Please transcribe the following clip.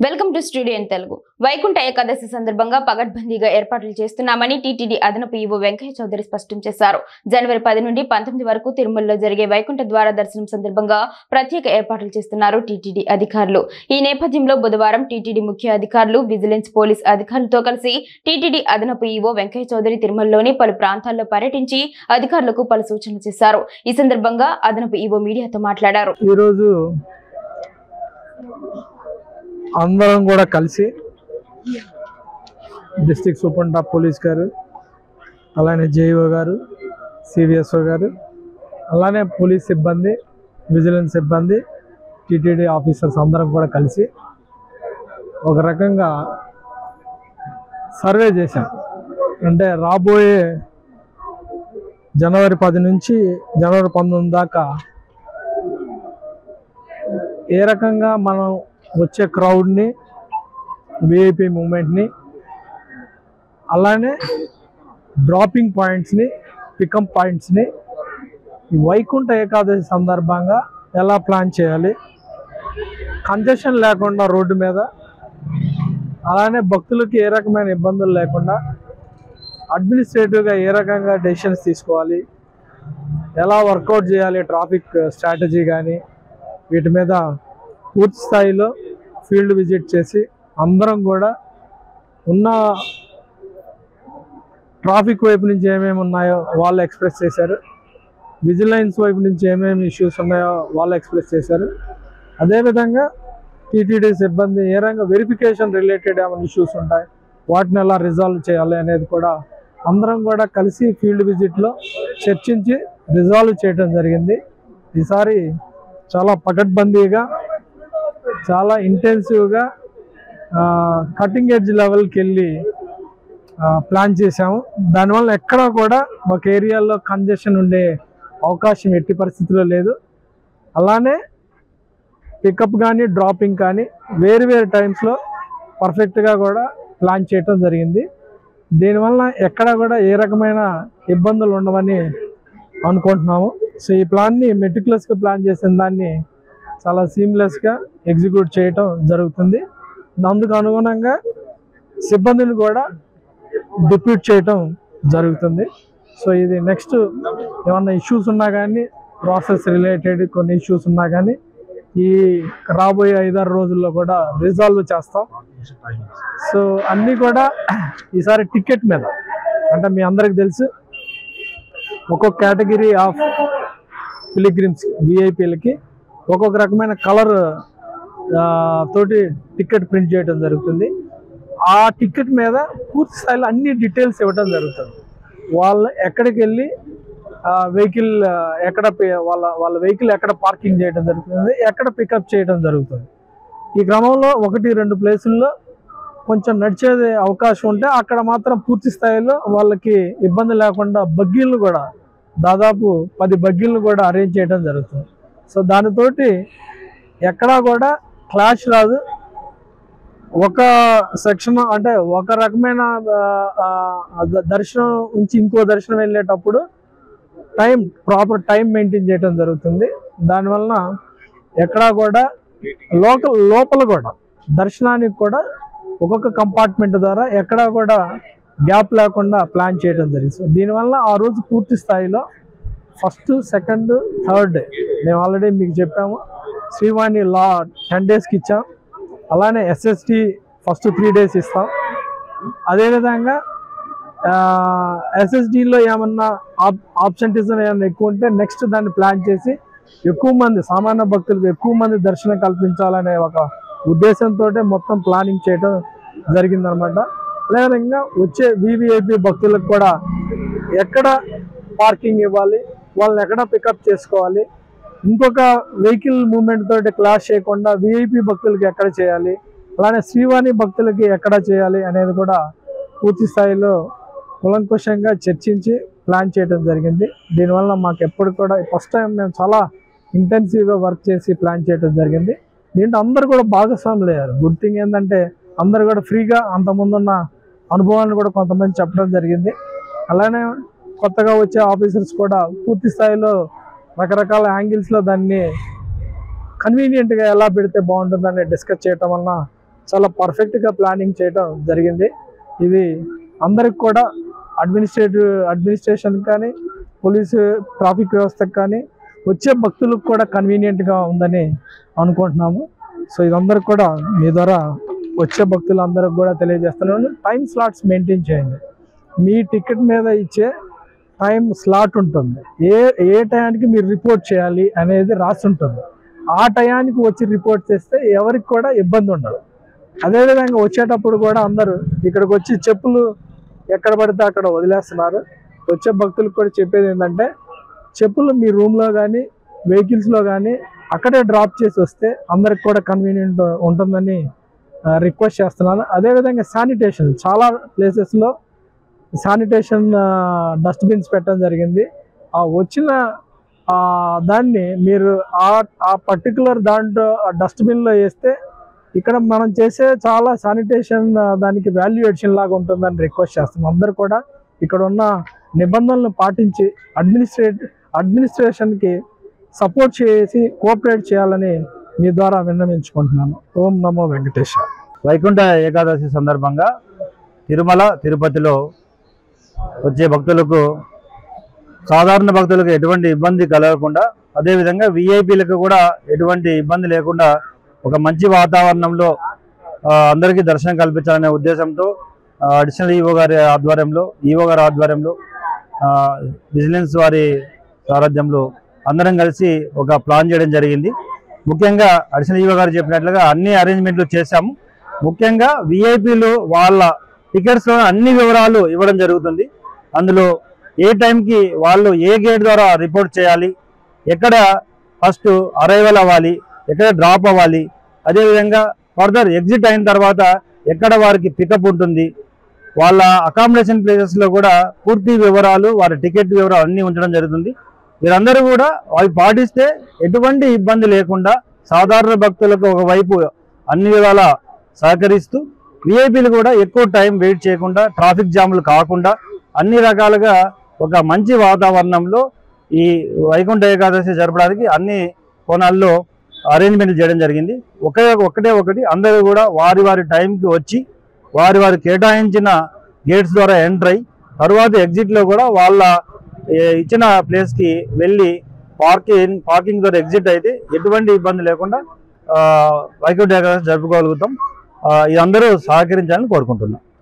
Welcome to studio in Telugu. Vaikuntha Ekadashi సందర్భంగా పగడ్బందీగా ఏర్పాట్లు చేస్తున్నామని టీటీడీ అదనపు ఈవో వెంకయ్య చౌదరి స్పష్టం చేశారు. జనవరి 10 నుండి 19 వరకు తిరుమలలో జరిగే వైకుంఠ ద్వార దర్శనం సందర్భంగా ప్రత్యేక ఏర్పాట్లు చేస్తున్నారు టీటీడీ అధికారులు. ఈ నేపథ్యంలో బుధవారం టీటీడీ ముఖ్య అధికారులు, విజిలెన్స్, పోలీస్ అధికారులతో కలిసి టీటీడీ అదనపు ఈవో వెంకయ్య చౌదరి తిరుమలలోని పలు ప్రాంతాల్లో పర్యటించి అధికారులకు పలు సూచనలు చేశారు. ఈ సందర్భంగా అదనపు ఈవో మీడియాతో మాట్లాడారు. అందరం కూడా కలిసి డిస్ట్రిక్ట్ సూపరింటెండెంట్ ఆఫ్ పోలీస్ గారు, అలానే జేఈఓ గారు, సివిఎస్ఓ గారు, అలానే పోలీస్ సిబ్బంది, విజిలెన్స్ సిబ్బంది, టీటీడీ ఆఫీసర్స్ అందరం కూడా కలిసి ఒక రకంగా సర్వే చేశాం. అంటే రాబోయే జనవరి 10 నుంచి జనవరి 19 దాకా ఏ రకంగా మనం వచ్చే క్రౌడ్ని, విఐపి మూమెంట్ని, అలానే డ్రాపింగ్ పాయింట్స్ని, పికప్ పాయింట్స్ని ఈ వైకుంఠ ఏకాదశి సందర్భంగా ఎలా ప్లాన్ చేయాలి, కంజెషన్ లేకుండా రోడ్డు మీద, అలానే భక్తులకి ఏ రకమైన ఇబ్బందులు లేకుండా అడ్మినిస్ట్రేటివ్గా ఏ రకంగా డెసిషన్స్ తీసుకోవాలి, ఎలా వర్కౌట్ చేయాలి, ట్రాఫిక్ స్ట్రాటజీ కానీ వీటి మీద పూర్తి స్థాయిలో ఫీల్డ్ విజిట్ చేసి అందరం కూడా ఉన్న ట్రాఫిక్ వైపు నుంచి ఏమేమి ఉన్నాయో వాళ్ళు ఎక్స్ప్రెస్ చేశారు, విజిలెన్స్ వైపు నుంచి ఏమేమి ఇష్యూస్ ఉన్నాయో వాళ్ళు ఎక్స్ప్రెస్ చేశారు. అదేవిధంగా టీటీడీ సిబ్బంది ఏ రకంగా వెరిఫికేషన్ రిలేటెడ్ ఏమైనా ఇష్యూస్ ఉంటాయి, వాటిని ఎలా రిజాల్వ్ చేయాలి అనేది కూడా అందరం కూడా కలిసి ఫీల్డ్ విజిట్లో చర్చించి రిజాల్వ్ చేయడం జరిగింది. ఈసారి చాలా పకడ్బందీగా, చాలా ఇంటెన్సివ్గా కటింగ్ ఎడ్జ్ లెవెల్కి వెళ్ళి ప్లాన్ చేసాము. దానివల్ల ఎక్కడా కూడా ఒక ఏరియాలో కంజెషన్ ఉండే అవకాశం ఎట్టి పరిస్థితుల్లో లేదు. అలానే పికప్ కానీ డ్రాపింగ్ కానీ వేరు టైమ్స్లో పర్ఫెక్ట్గా కూడా ప్లాన్ చేయటం జరిగింది. దీనివల్ల ఎక్కడా కూడా ఏ రకమైన ఇబ్బందులు ఉండవని అనుకుంటున్నాము. సో ఈ ప్లాన్ని మెటిక్యులస్గా ప్లాన్ చేసిన దాన్ని చాలా సీమ్లెస్గా ఎగ్జిక్యూట్ చేయటం జరుగుతుంది. అందుకు అనుగుణంగా సిబ్బందిని కూడా డిప్యూట్ చేయటం జరుగుతుంది. సో ఇది నెక్స్ట్ ఏమన్నా ఇష్యూస్ ఉన్నా కానీ, ప్రాసెస్ రిలేటెడ్ కొన్ని ఇష్యూస్ ఉన్నా కానీ ఈ రాబోయే 5-6 రోజుల్లో కూడా రిజాల్వ్ చేస్తాం. సో అన్నీ కూడా ఈసారి టికెట్ మీద, అంటే మీ అందరికి తెలుసు ఒక్కొక్క కేటగిరీ ఆఫ్ పిలిగ్రిమ్స్, విఐపీలకి ఒక్కొక్క రకమైన కలర్ తోటి టికెట్ ప్రింట్ చేయడం జరుగుతుంది. ఆ టికెట్ మీద పూర్తి స్థాయిలో అన్ని డీటెయిల్స్ ఇవ్వడం జరుగుతుంది. వాళ్ళు ఎక్కడికి వెళ్ళి వెహికల్ ఎక్కడ వాళ్ళ వెహికల్ ఎక్కడ పార్కింగ్ చేయడం జరుగుతుంది, ఎక్కడ పికప్ చేయడం జరుగుతుంది. ఈ క్రమంలో 1-2 ప్లేసుల్లో కొంచెం నడిచే అవకాశం ఉంటే అక్కడ మాత్రం పూర్తి స్థాయిలో వాళ్ళకి ఇబ్బంది లేకుండా బగ్గీలను కూడా దాదాపు 10 బగ్గీలను కూడా అరేంజ్ చేయడం జరుగుతుంది. సో దానితోటి ఎక్కడా కూడా క్లాష్ రాదు. ఒక సెక్షన్ అంటే ఒక రకమైన దర్శనం నుంచి ఇంకో దర్శనం వెళ్ళేటప్పుడు ప్రాపర్ టైం మెయింటైన్ చేయడం జరుగుతుంది. దానివలన ఎక్కడా కూడా లోపల కూడా దర్శనానికి కూడా ఒక్కొక్క కంపార్ట్మెంట్ ద్వారా ఎక్కడా కూడా గ్యాప్ లేకుండా ప్లాన్ చేయడం జరిగింది. దీనివల్ల ఆ రోజు పూర్తి స్థాయిలో ఫస్ట్, సెకండ్, థర్డ్ డే మేము ఆల్రెడీ మీకు చెప్పాము. శ్రీవాణి 10 డేస్కి ఇచ్చాం. అలానే ఎస్ఎస్టీ ఫస్ట్ 3 డేస్ ఇస్తాం. అదేవిధంగా ఎస్ఎస్డీలో ఏమన్నా ఆబ్సెంటిజం ఏమన్నా ఎక్కువ ఉంటే నెక్స్ట్ దాన్ని ప్లాన్ చేసి ఎక్కువ మంది సామాన్య భక్తులకు ఎక్కువ మంది దర్శనం కల్పించాలనే ఒక ఉద్దేశంతో మొత్తం ప్లానింగ్ చేయడం జరిగిందనమాట. అదేవిధంగా వచ్చే వివిఐపి భక్తులకు కూడా ఎక్కడ పార్కింగ్ ఇవ్వాలి, వాళ్ళని ఎక్కడ పికప్ చేసుకోవాలి, ఇంకొక వెహికల్ మూవ్మెంట్ తోటి క్లాష్ చేయకుండా విఐపి భక్తులకి ఎక్కడ చేయాలి, అలానే శ్రీవాణి భక్తులకి ఎక్కడ చేయాలి అనేది కూడా పూర్తి స్థాయిలో కులంకుశంగా చర్చించి ప్లాన్ చేయడం జరిగింది. దీనివల్ల మాకు ఎప్పుడు కూడా ఫస్ట్ టైం మేము చాలా ఇంటెన్సివ్గా వర్క్ చేసి ప్లాన్ చేయడం జరిగింది. దీంట్లో అందరూ కూడా భాగస్వాములు అయ్యారు. గుడ్ థింగ్ ఏంటంటే అందరూ కూడా ఫ్రీగా అంతకుముందున్న అనుభవాన్ని కూడా కొంతమంది చెప్పడం జరిగింది. అలానే కొత్తగా వచ్చే ఆఫీసర్స్ కూడా పూర్తి స్థాయిలో రకరకాల యాంగిల్స్లో దాన్ని కన్వీనియంట్గా ఎలా పెడితే బాగుంటుందని డిస్కస్ చేయటం వలన చాలా పర్ఫెక్ట్గా ప్లానింగ్ చేయడం జరిగింది. ఇది అందరికి కూడా అడ్మినిస్ట్రేషన్ కానీ పోలీసు ట్రాఫిక్ వ్యవస్థకు కానీ వచ్చే భక్తులకు కూడా కన్వీనియంట్గా ఉందని అనుకుంటున్నాము. సో ఇదందరికి కూడా మీ ద్వారా వచ్చే భక్తులందరికి కూడా తెలియజేస్తున్నాను. టైం స్లాట్స్ మెయింటైన్ చేయండి. మీ టికెట్ మీద ఇచ్చే టైం స్లాట్ ఉంటుంది. ఏ టయానికి మీరు రిపోర్ట్ చేయాలి అనేది రాసి ఉంటుంది. ఆ టయానికి వచ్చి రిపోర్ట్ చేస్తే ఎవరికి కూడా ఇబ్బంది ఉండదు. అదేవిధంగా వచ్చేటప్పుడు కూడా అందరూ ఇక్కడికి వచ్చి చెప్పులు ఎక్కడ పడితే అక్కడ వదిలేస్తున్నారు. వచ్చే భక్తులకు కూడా చెప్పేది ఏంటంటే చెప్పులు మీ రూమ్లో కానీ వెహికల్స్లో కానీ అక్కడే డ్రాప్ చేసి వస్తే అందరికి కూడా కన్వీనియంట్ ఉంటుందని రిక్వెస్ట్ చేస్తున్నాను. అదేవిధంగా శానిటేషన్, చాలా ప్లేసెస్లో శానిటేషన్ డస్ట్బిన్స్ పెట్టడం జరిగింది. ఆ వచ్చిన దాన్ని మీరు ఆ పర్టికులర్ దాంట్లో డస్ట్బిన్లో వేస్తే ఇక్కడ మనం చేసే చాలా శానిటేషన్ దానికి వాల్యూ ఎడిషన్ లాగా ఉంటుందని రిక్వెస్ట్ చేస్తున్నాం. అందరూ కూడా ఇక్కడ ఉన్న నిబంధనలను పాటించి అడ్మినిస్ట్రేషన్కి సపోర్ట్ చేసి కోఆపరేట్ చేయాలని మీ ద్వారా విన్నవించుకుంటున్నాను. ఓం నమో వెంకటేశ. వైకుంఠ ఏకాదశి సందర్భంగా తిరుమల తిరుపతిలో వచ్చే భక్తులకు, సాధారణ భక్తులకు ఎటువంటి ఇబ్బంది కలగకుండా, అదేవిధంగా విఐపీలకు కూడా ఎటువంటి ఇబ్బంది లేకుండా ఒక మంచి వాతావరణంలో అందరికీ దర్శనం కల్పించాలనే ఉద్దేశంతో అడిషనల్ ఈవో గారి ఆధ్వర్యంలో విజిలెన్స్ వారి సారథ్యంలో అందరం కలిసి ఒక ప్లాన్ చేయడం జరిగింది. ముఖ్యంగా అడిషనల్ ఈవో గారు చెప్పినట్లుగా అన్ని అరేంజ్మెంట్లు చేశాము. ముఖ్యంగా విఐపీలు వాళ్ళ టికెట్స్లో అన్ని వివరాలు ఇవ్వడం జరుగుతుంది. అందులో ఏ టైంకి వాళ్ళు ఏ గేట్ ద్వారా రిపోర్ట్ చేయాలి, ఎక్కడ ఫస్ట్ అరైవల్ అవ్వాలి, ఎక్కడ డ్రాప్ అవ్వాలి, అదేవిధంగా ఫర్దర్ ఎగ్జిట్ అయిన తర్వాత ఎక్కడ వారికి పికప్ ఉంటుంది, వాళ్ళ అకామిడేషన్ ప్లేసెస్లో కూడా పూర్తి వివరాలు, వారి టికెట్ వివరాలు అన్నీ ఉంచడం జరుగుతుంది. వీరందరూ కూడా అవి పాటిస్తే ఎటువంటి ఇబ్బంది లేకుండా సాధారణ భక్తులకు ఒకవైపు అన్ని విధాలా సహకరిస్తూ, విఐపీలు కూడా ఎక్కువ టైం వెయిట్ చేయకుండా, ట్రాఫిక్ జాములు కాకుండా అన్ని రకాలుగా ఒక మంచి వాతావరణంలో ఈ వైకుంఠ ఏకాదశి జరపడానికి అన్ని కోణాల్లో అరేంజ్మెంట్లు చేయడం జరిగింది. ఒకటి అందరూ కూడా వారి టైంకి వచ్చి వారి కేటాయించిన గేట్స్ ద్వారా ఎంటర్ అయ్యి తర్వాత ఎగ్జిట్లో కూడా వాళ్ళ ఇచ్చిన ప్లేస్కి వెళ్ళి పార్కింగ్ ద్వారా ఎగ్జిట్ అయితే ఎటువంటి ఇబ్బంది లేకుండా వైకుంఠ ఏకాదశి జరుపుకోగలుగుతాం. ఇది అందరూ సహకరించాలని కోరుకుంటున్నాం.